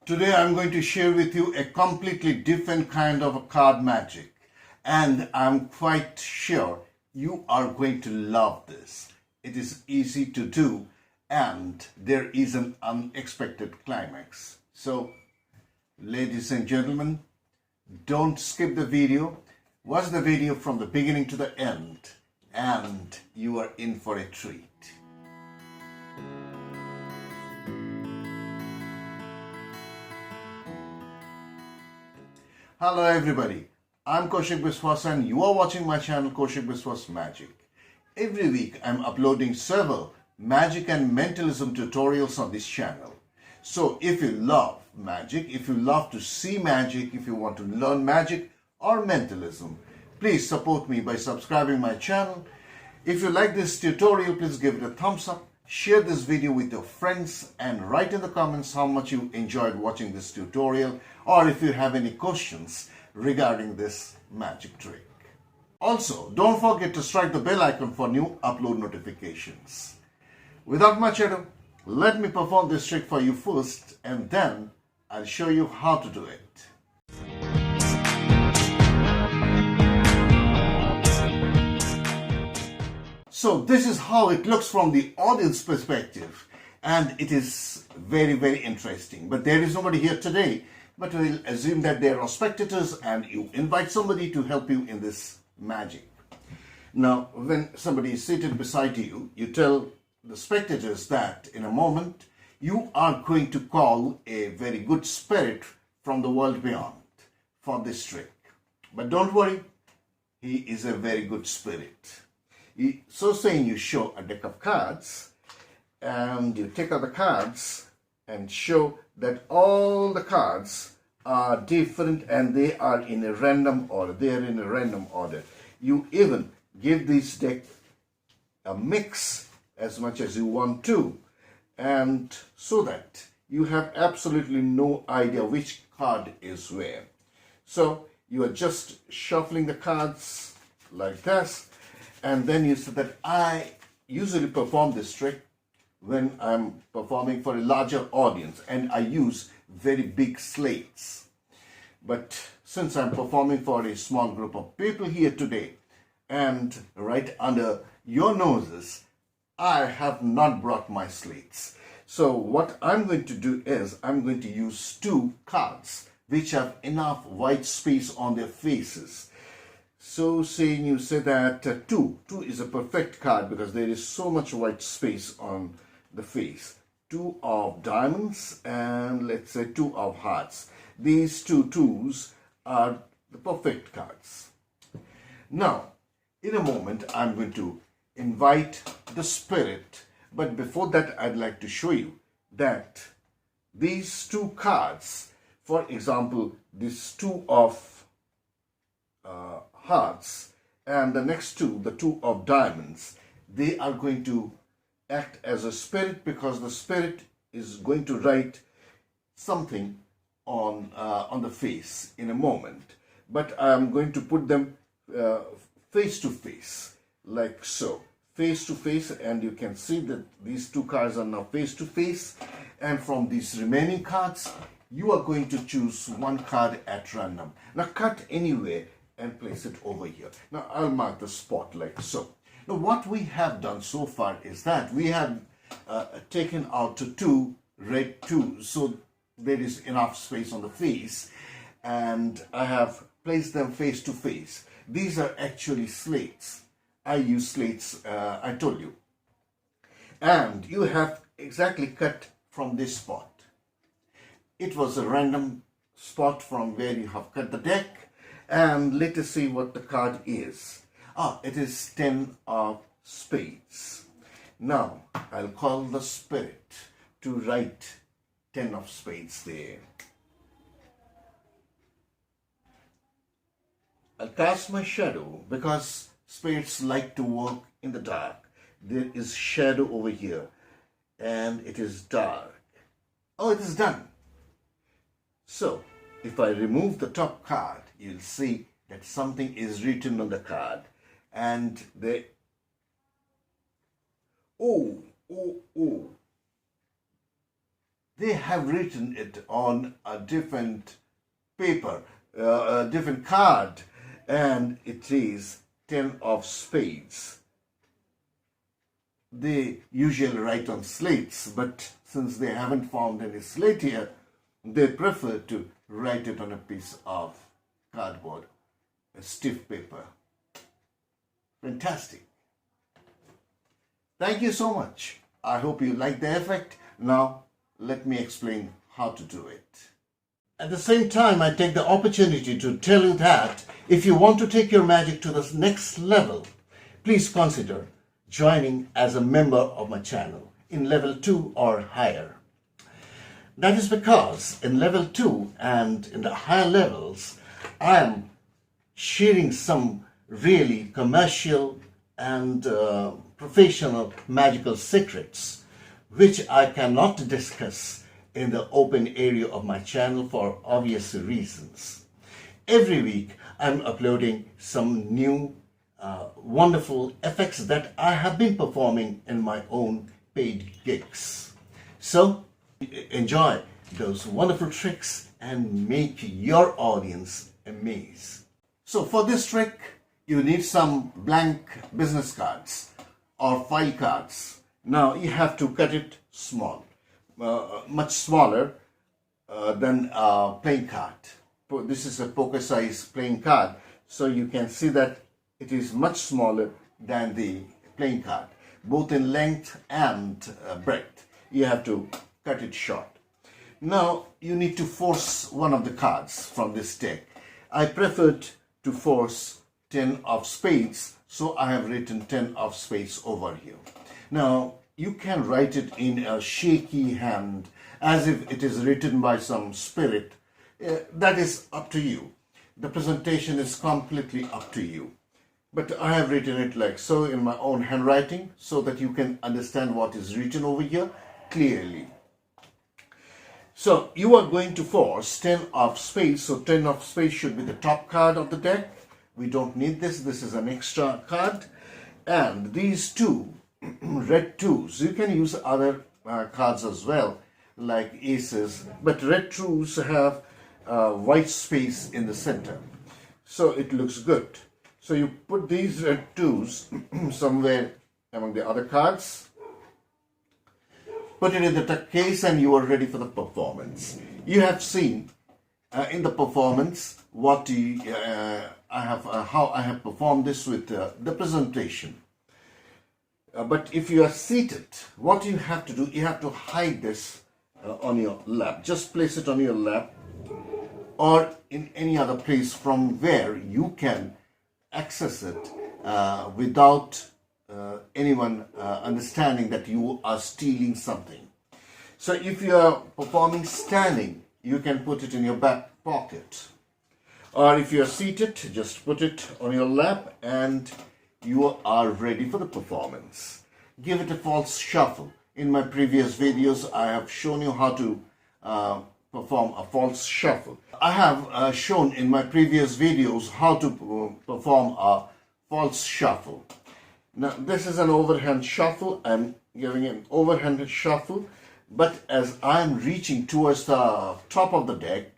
Today I'm going to share with you a completely different kind of a card magic, and I'm quite sure you are going to love this. It is easy to do and there is an unexpected climax. So, ladies and gentlemen, don't skip the video. Watch the video from the beginning to the end and you are in for a treat. Hello everybody, I'm Kaushik Biswas and you are watching my channel Kaushik Biswas Magic. Every week I'm uploading several magic and mentalism tutorials on this channel. So if you love magic, if you love to see magic, if you want to learn magic or mentalism, please support me by subscribing my channel. If you like this tutorial, please give it a thumbs up. Share this video with your friends and write in the comments how much you enjoyed watching this tutorial or if you have any questions regarding this magic trick. Also, don't forget to strike the bell icon for new upload notifications. Without much ado, let me perform this trick for you first and then I'll show you how to do it. So this is how it looks from the audience perspective and it is very interesting. But there is nobody here today, but we'll assume that there are spectators and you invite somebody to help you in this magic. Now when somebody is seated beside you, you tell the spectators that in a moment you are going to call a very good spirit from the world beyond for this trick. But don't worry, he is a very good spirit. So saying, you show a deck of cards and you take out the cards and show that all the cards are different and they are in a random order. They are in a random order. You even give this deck a mix as much as you want to, and so that you have absolutely no idea which card is where. So you are just shuffling the cards like this. And then you say that I usually perform this trick when I'm performing for a larger audience and I use very big slates. But since I'm performing for a small group of people here today and right under your noses, I have not brought my slates. So what I'm going to do is I'm going to use two cards which have enough white space on their faces. So saying, you say that 2 is a perfect card because there is so much white space on the face. 2 of diamonds and let's say 2 of hearts. These two twos are the perfect cards. Now, in a moment, I'm going to invite the spirit. But before that, I'd like to show you that these two cards, for example, this 2 of hearts and the next 2, the 2 of diamonds, they are going to act as a spirit because the spirit is going to write something on the face in a moment. But I am going to put them face to face, like so, face to face, and you can see that these 2 cards are now face to face. And from these remaining cards, you are going to choose 1 card at random. Now cut anywhere and place it over here. Now I'll mark the spot like so. Now what we have done so far is that we have taken out 2 red 2s, so there is enough space on the face, and I have placed them face to face. These are actually slates. I use slates, I told you. And you have exactly cut from this spot. It was a random spot from where you have cut the deck. And let us see what the card is. It is 10 of spades. Now, I'll call the spirit to write 10 of spades there. I'll cast my shadow because spades like to work in the dark. There is shadow over here and it is dark. Oh, it is done. So, if I remove the top card, you'll see that something is written on the card. And they... Oh. they have written it on a different paper, a different card, and it is 10 of spades. They usually write on slates, but since they haven't found any slate here, they prefer to write it on a piece of cardboard, a stiff paper. Fantastic. Thank you so much. I hope you like the effect. Now, let me explain how to do it. At the same time, I take the opportunity to tell you that if you want to take your magic to the next level, please consider joining as a member of my channel in level 2 or higher. That is because in level 2 and in the higher levels, I am sharing some really commercial and professional magical secrets which I cannot discuss in the open area of my channel for obvious reasons. Every week I'm uploading some new wonderful effects that I have been performing in my own paid gigs. So enjoy those wonderful tricks and make your audience amaze. So for this trick, you need some blank business cards or file cards. Now you have to cut it small, much smaller than a playing card. This is a poker size playing card, so you can see that it is much smaller than the playing card, both in length and breadth. You have to cut it short. Now you need to force one of the cards from this deck. I preferred to force 10 of spades, so I have written 10 of spades over here. Now you can write it in a shaky hand as if it is written by some spirit. That is up to you. The presentation is completely up to you. But I have written it like so in my own handwriting so that you can understand what is written over here clearly. So you are going to force 10 of spades. So 10 of spades should be the top card of the deck. We don't need this. This is an extra card. And these two red twos, you can use other cards as well, like aces. But red twos have white space in the center. So it looks good. So you put these red twos somewhere among the other cards. Put it in the case and you are ready for the performance. You have seen in the performance what how I have performed this with the presentation. But if you are seated, what you have to do, you have to hide this on your lap. Just place it on your lap or in any other place from where you can access it without anyone understanding that you are stealing something. So if you are performing standing, you can put it in your back pocket. Or if you are seated, just put it on your lap and you are ready for the performance. Give it a false shuffle. In my previous videos, I have shown you how to perform a false shuffle. I have shown in my previous videos how to perform a false shuffle. Now this is an overhand shuffle. I'm giving an overhand shuffle, but as I'm reaching towards the top of the deck,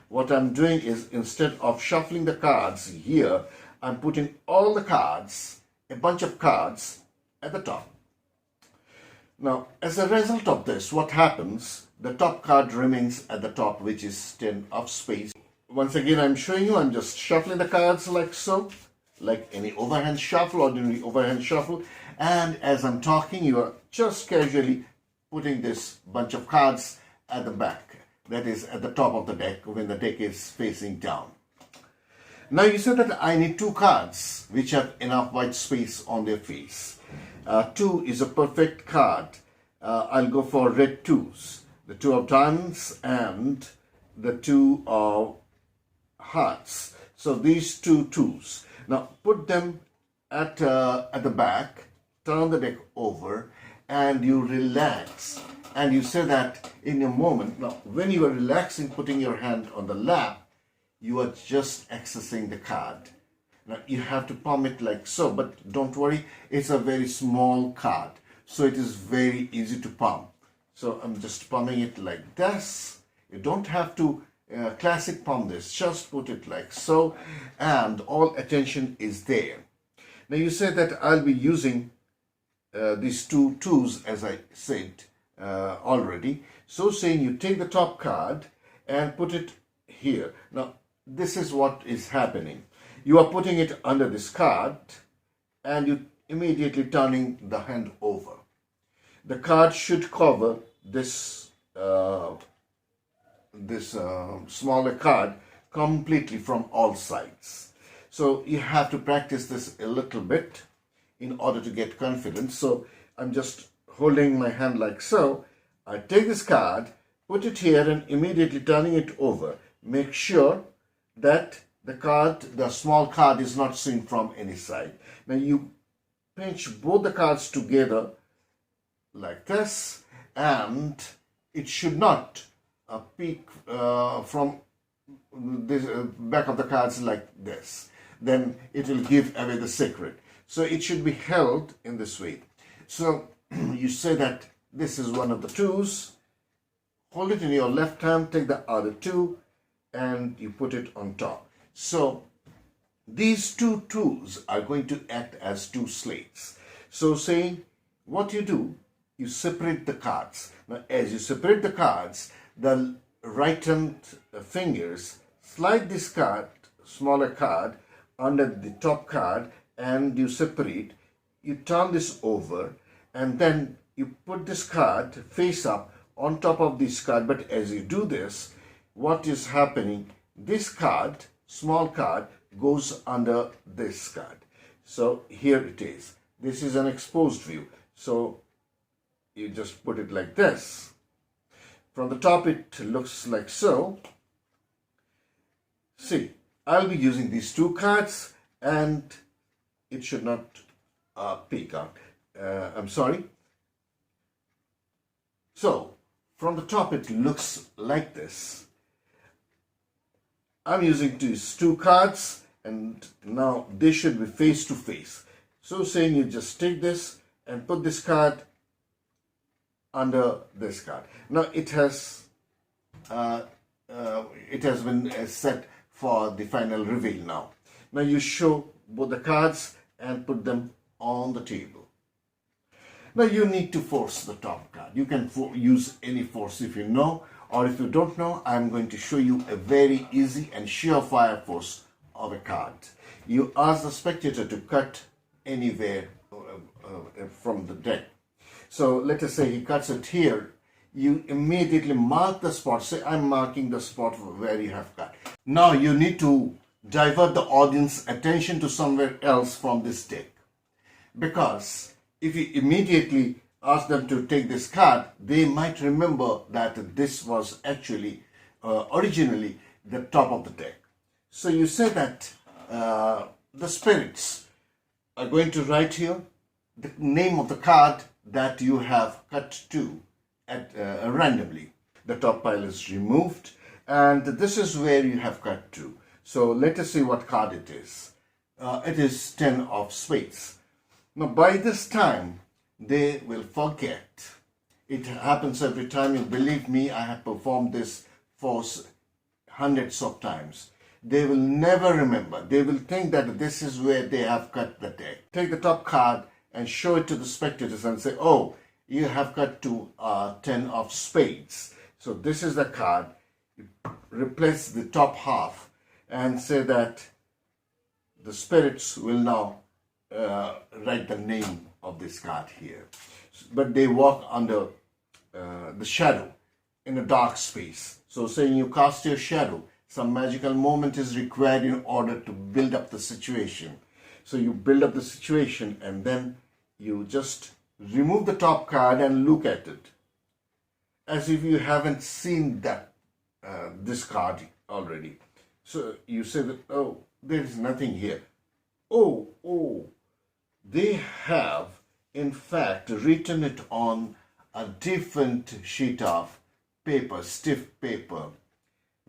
what I'm doing is instead of shuffling the cards here, I'm putting all the cards, a bunch of cards at the top. Now as a result of this, what happens? The top card remains at the top, which is 10 of spades. Once again, I'm showing you, I'm just shuffling the cards like so, like any overhand shuffle, ordinary overhand shuffle. And as I'm talking, you are just casually putting this bunch of cards at the back, that is at the top of the deck when the deck is facing down. Now you said that I need two cards which have enough white space on their face. 2 is a perfect card. I'll go for red twos. The 2 of diamonds and the 2 of hearts. So these two twos. Now put them at the back, turn the deck over and you relax. And you say that in a moment. Now when you are relaxing, putting your hand on the lap, you are just accessing the card. Now you have to palm it like so, but don't worry, it's a very small card. So it is very easy to palm. So I'm just palming it like this. You don't have to classic palm this, just put it like so, and all attention is there. Now you say that I'll be using these two twos as I said already. So saying you take the top card and put it here. Now this is what is happening. You are putting it under this card and you immediately turning the hand over. The card should cover this smaller card completely from all sides. So you have to practice this a little bit in order to get confidence. So I'm just holding my hand like so. I take this card, put it here and immediately turning it over. Make sure that the small card is not seen from any side. Now you pinch both the cards together like this, and it should not peek from this back of the cards like this. Then it will give away the secret. So it should be held in this way. So you say that this is one of the twos, hold it in your left hand, take the other two, and you put it on top. So these two twos are going to act as two slates. So saying what you do, you separate the cards. Now as you separate the cards, the right hand fingers slide this card, smaller card, under the top card and you separate. You turn this over and then you put this card face up on top of this card. But as you do this, what is happening? This card, small card, goes under this card. So here it is. This is an exposed view. So you just put it like this. From the top it looks like so. See, I'll be using these two cards and it should not peek out. I'm sorry. So from the top it looks like this. I'm using these two cards and now they should be face to face. So saying you just take this and put this card under this card. Now it has been set for the final reveal now. Now you show both the cards and put them on the table. Now you need to force the top card. You can use any force if you know, or if you don't know, I'm going to show you a very easy and surefire force of a card. You ask the spectator to cut anywhere from the deck. So let us say he cuts it here. You immediately mark the spot. Say I'm marking the spot where you have cut. Now you need to divert the audience attention to somewhere else from this deck. Because if you immediately ask them to take this card, they might remember that this was actually originally the top of the deck. So you say that the spirits are going to write here the name of the card that you have cut to at randomly. The top pile is removed and this is where you have cut to. So let us see what card it is. It is 10 of spades. Now by this time they will forget. It happens every time. You believe me, I have performed this for hundreds of times. They will never remember. They will think that this is where they have cut the deck. Take the top card and show it to the spectators and say, oh, you have cut to 10 of spades. So this is the card. You replace the top half and say that the spirits will now write the name of this card here. But they walk under the shadow in a dark space. So saying you cast your shadow, some magical moment is required in order to build up the situation. So you build up the situation and then you just remove the top card and look at it as if you haven't seen that this card already. So you say that, oh, there is nothing here. Oh, they have in fact written it on a different sheet of paper, stiff paper,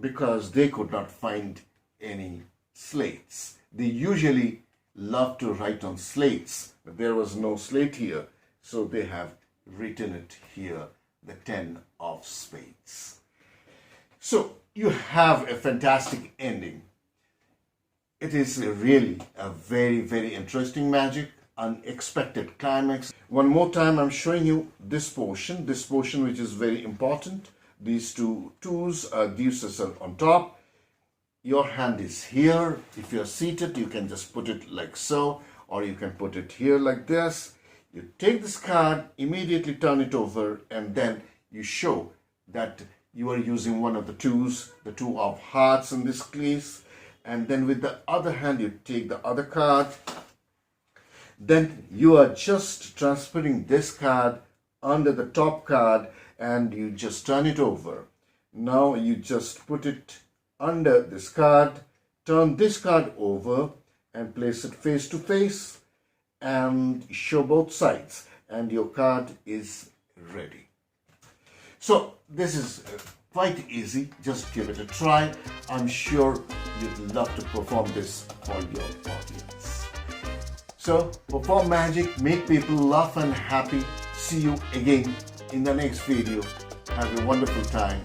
because they could not find any slates. They usually love to write on slates, but there was no slate here, so they have written it here the 10 of spades. So you have a fantastic ending. It is really a very, very interesting magic, unexpected climax. One more time, I'm showing you this portion which is very important. These two twos are deuces are on top. Your hand is here. If you're seated, you can just put it like so, or you can put it here like this. You take this card, immediately turn it over, and then you show that you are using one of the twos, the 2 of hearts in this case. And then with the other hand, you take the other card. Then you are just transferring this card under the top card and you just turn it over. Now you just put it under this card, turn this card over and place it face to face and show both sides, and your card is ready. So this is quite easy. Just give it a try. I'm sure you'd love to perform this for your audience. So perform magic, make people laugh and happy. See you again in the next video. Have a wonderful time.